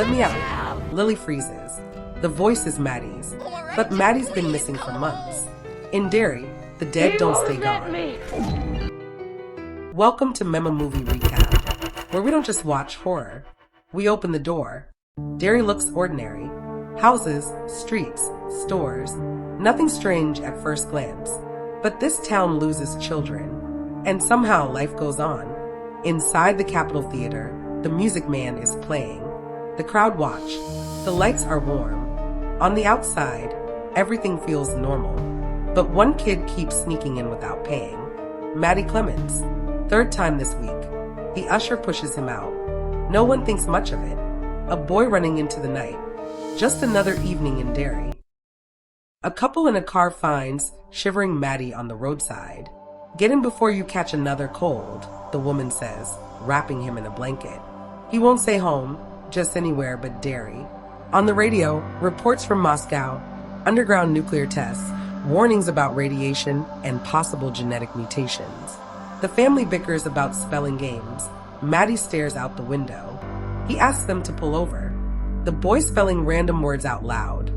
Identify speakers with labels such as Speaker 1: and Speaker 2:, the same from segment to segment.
Speaker 1: let me out. Lily freezes. The voice is Matty's, but Matty's been missing for months. In Derry, the dead don't stay gone. Welcome to Memah Movie Recap, where we don't just watch horror. We open the door. Derry looks ordinary. Houses, streets, stores. Nothing strange at first glance. But this town loses children. And somehow life goes on. Inside the Capitol Theater, the Music Man is playing. The crowd watch. The lights are warm. On the outside, everything feels normal. But one kid keeps sneaking in without paying. Matty Clemens. Third time this week. The usher pushes him out. No one thinks much of it. A boy running into the night. Just another evening in Derry. A couple in a car finds shivering Matty on the roadside. Get in before you catch another cold, the woman says, wrapping him in a blanket. He won't say home, just anywhere but Derry. On the radio, reports from Moscow, underground nuclear tests, warnings about radiation and possible genetic mutations. The family bickers about spelling games. Matty stares out the window. He asks them to pull over. The boy spelling random words out loud.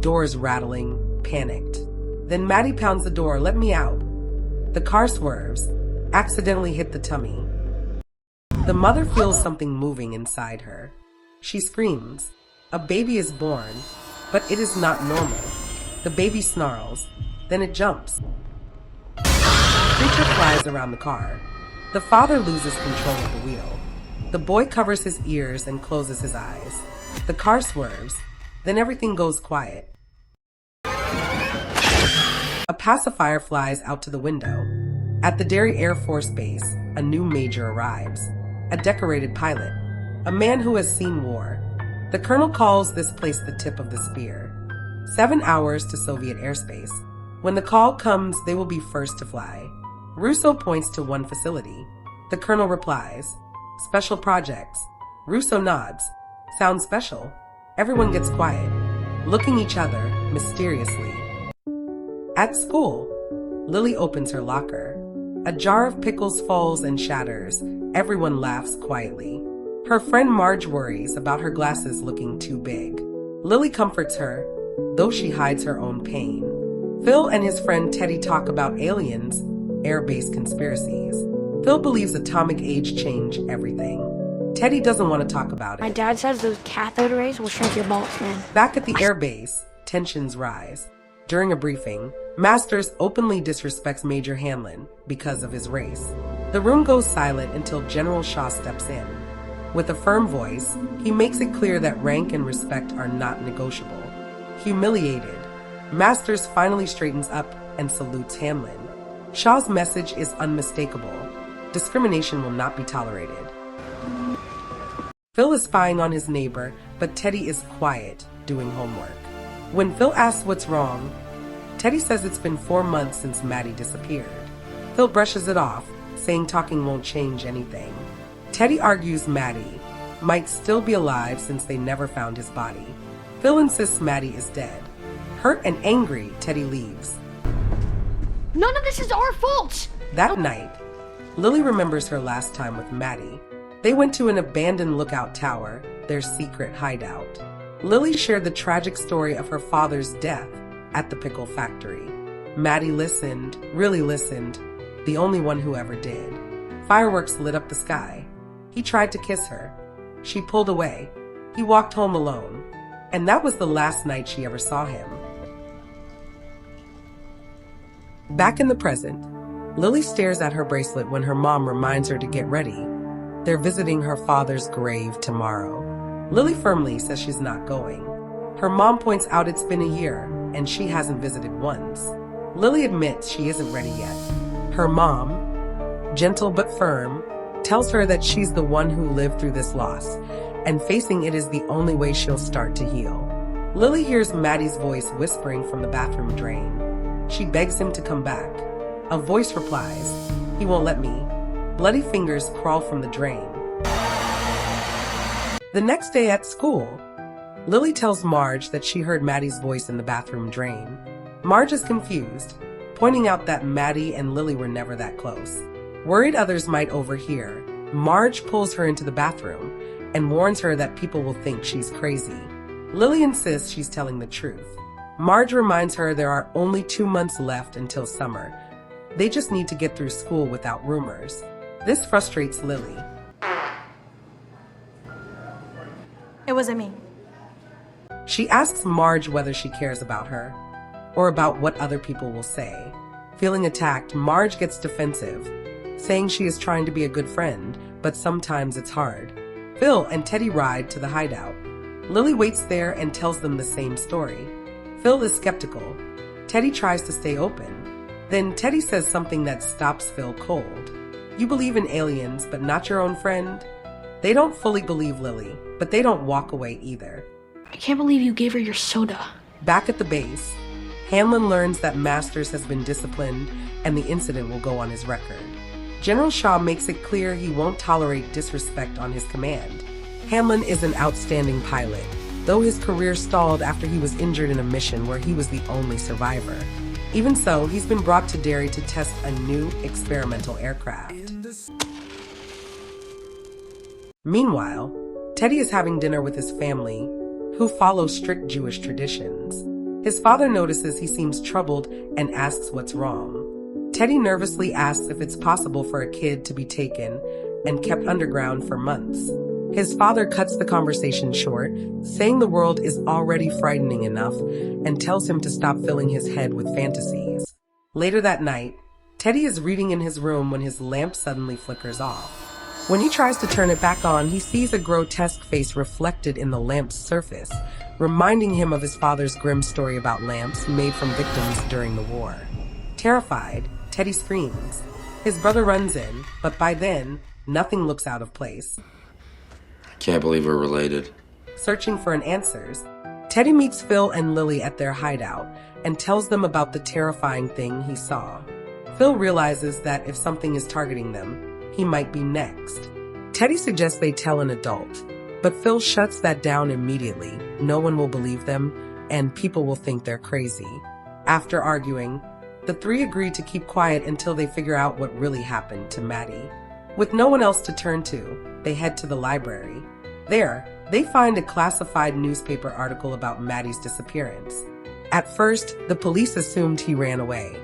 Speaker 1: Doors rattling, panicked. Then Matty pounds the door, let me out. The car swerves, accidentally hit the tummy. The mother feels something moving inside her. She screams. A baby is born, but it is not normal. The baby snarls, then it jumps. Creature flies around the car. The father loses control of the wheel. The boy covers his ears and closes his eyes. The car swerves, then everything goes quiet. A pacifier flies out to the window. At the Derry Air Force Base, a new major arrives. A decorated pilot. A man who has seen war. The colonel calls this place the tip of the spear. 7 hours to Soviet airspace. When the call comes, they will be first to fly. Russo points to one facility. The colonel replies, special projects. Russo nods. Sounds special. Everyone gets quiet, looking each other mysteriously. At school, Lily opens her locker. A jar of pickles falls and shatters. Everyone laughs quietly. Her friend Marge worries about her glasses looking too big. Lily comforts her, though she hides her own pain. Phil and his friend Teddy talk about aliens, air-based conspiracies. Phil believes atomic age change everything. Teddy doesn't want to talk about it.
Speaker 2: My dad says those cathode rays will shrink your balls, man.
Speaker 1: Back at the airbase, tensions rise. During a briefing, Masters openly disrespects Major Hanlon because of his race. The room goes silent until General Shaw steps in. With a firm voice, he makes it clear that rank and respect are not negotiable. Humiliated, Masters finally straightens up and salutes Hanlon. Shaw's message is unmistakable. Discrimination will not be tolerated. Phil is spying on his neighbor, but Teddy is quiet, doing homework. When Phil asks what's wrong, Teddy says it's been 4 months since Matty disappeared. Phil brushes it off, saying talking won't change anything. Teddy argues Matty might still be alive since they never found his body. Phil insists Matty is dead. Hurt and angry, Teddy leaves.
Speaker 2: None of this is our fault!
Speaker 1: That night, Lily remembers her last time with Matty. They went to an abandoned lookout tower, their secret hideout. Lily shared the tragic story of her father's death at the pickle factory. Matty listened, really listened, the only one who ever did. Fireworks lit up the sky. He tried to kiss her. She pulled away. He walked home alone. And that was the last night she ever saw him. Back in the present, Lily stares at her bracelet when her mom reminds her to get ready. They're visiting her father's grave tomorrow. Lily firmly says she's not going. Her mom points out it's been a year, and she hasn't visited once. Lily admits she isn't ready yet. Her mom, gentle but firm, tells her that she's the one who lived through this loss, and facing it is the only way she'll start to heal. Lily hears Matty's voice whispering from the bathroom drain. She begs him to come back. A voice replies, "He won't let me." Bloody fingers crawl from the drain. The next day at school, Lily tells Marge that she heard Matty's voice in the bathroom drain. Marge is confused, pointing out that Matty and Lily were never that close. Worried others might overhear, Marge pulls her into the bathroom. and warns her that people will think she's crazy. Lily insists she's telling the truth. Marge reminds her there are only 2 months left until summer. They just need to get through school without rumors. This frustrates Lily.
Speaker 3: It wasn't me.
Speaker 1: She asks Marge whether she cares about her, or about what other people will say. Feeling attacked, Marge gets defensive, saying she is trying to be a good friend, but sometimes it's hard. Phil and Teddy ride to the hideout. Lily waits there and tells them the same story. Phil is skeptical. Teddy tries to stay open. Then Teddy says something that stops Phil cold. You believe in aliens, but not your own friend? They don't fully believe Lily, but they don't walk away either.
Speaker 2: I can't believe you gave her your soda.
Speaker 1: Back at the base, Hanlon learns that Masters has been disciplined and the incident will go on his record. General Shaw makes it clear he won't tolerate disrespect on his command. Hanlon is an outstanding pilot, though his career stalled after he was injured in a mission where he was the only survivor. Even so, he's been brought to Derry to test a new experimental aircraft. Meanwhile, Teddy is having dinner with his family, who follow strict Jewish traditions. His father notices he seems troubled and asks what's wrong. Teddy nervously asks if it's possible for a kid to be taken and kept underground for months. His father cuts the conversation short, saying the world is already frightening enough, and tells him to stop filling his head with fantasies. Later that night, Teddy is reading in his room when his lamp suddenly flickers off. When he tries to turn it back on, he sees a grotesque face reflected in the lamp's surface, reminding him of his father's grim story about lamps made from victims during the war. Terrified, Teddy screams. His brother runs in, but by then, nothing looks out of place.
Speaker 4: Can't believe we're related.
Speaker 1: Searching for answers, Teddy meets Phil and Lily at their hideout and tells them about the terrifying thing he saw. Phil realizes that if something is targeting them, he might be next. Teddy suggests they tell an adult, but Phil shuts that down immediately. No one will believe them, and people will think they're crazy. After arguing, the three agree to keep quiet until they figure out what really happened to Matty. With no one else to turn to, they head to the library. There, they find a classified newspaper article about Matty's disappearance. At first, the police assumed he ran away.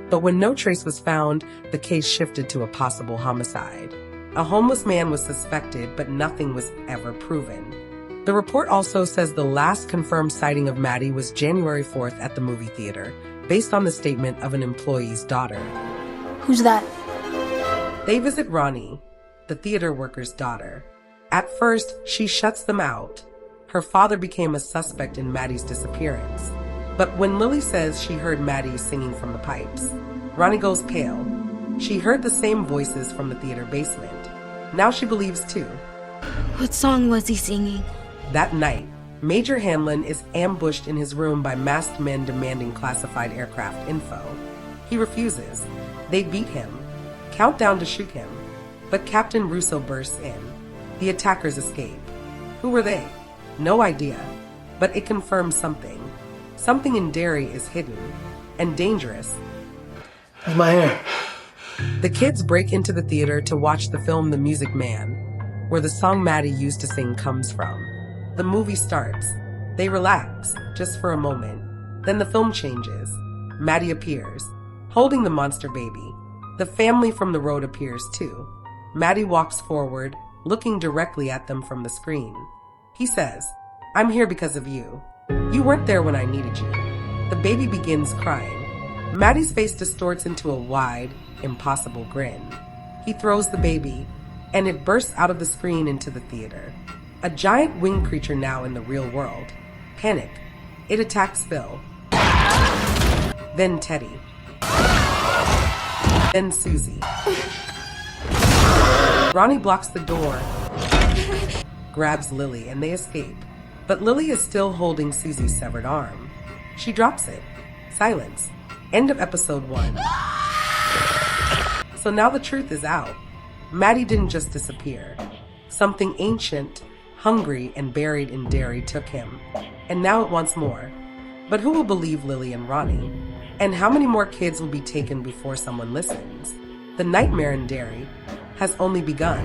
Speaker 1: But when no trace was found, the case shifted to a possible homicide. A homeless man was suspected, but nothing was ever proven. The report also says the last confirmed sighting of Matty was January 4th at the movie theater, based on the statement of an employee's daughter.
Speaker 2: Who's that?
Speaker 1: They visit Ronnie, the theater worker's daughter. At first, she shuts them out. Her father became a suspect in Matty's disappearance. But when Lily says she heard Matty singing from the pipes, Ronnie goes pale. She heard the same voices from the theater basement. Now she believes too.
Speaker 2: What song was he singing?
Speaker 1: That night, Major Hanlon is ambushed in his room by masked men demanding classified aircraft info. He refuses. They beat him, count down to shoot him, but Captain Russo bursts in. The attackers escape. Who were they? No idea, but it confirms something. Something in Derry is hidden and dangerous.
Speaker 4: My hair.
Speaker 1: The kids break into the theater to watch the film The Music Man, where the song Matty used to sing comes from. The movie starts. They relax, just for a moment. Then the film changes. Matty appears, holding the monster baby. The family from the road appears too. Matty walks forward, looking directly at them from the screen. He says, "I'm here because of you. You weren't there when I needed you." The baby begins crying. Matty's face distorts into a wide, impossible grin. He throws the baby, and it bursts out of the screen into the theater. A giant winged creature now in the real world. Panic. It attacks Phil. Then Teddy. Then Susie. Ronnie blocks the door, grabs Lily, and they escape. But Lily is still holding Susie's severed arm. She drops it. Silence. End of episode 1. So now the truth is out. Matty didn't just disappear. Something ancient, hungry, and buried in Derry took him. And now it wants more. But who will believe Lily and Ronnie? And how many more kids will be taken before someone listens? The nightmare in Derry has only begun.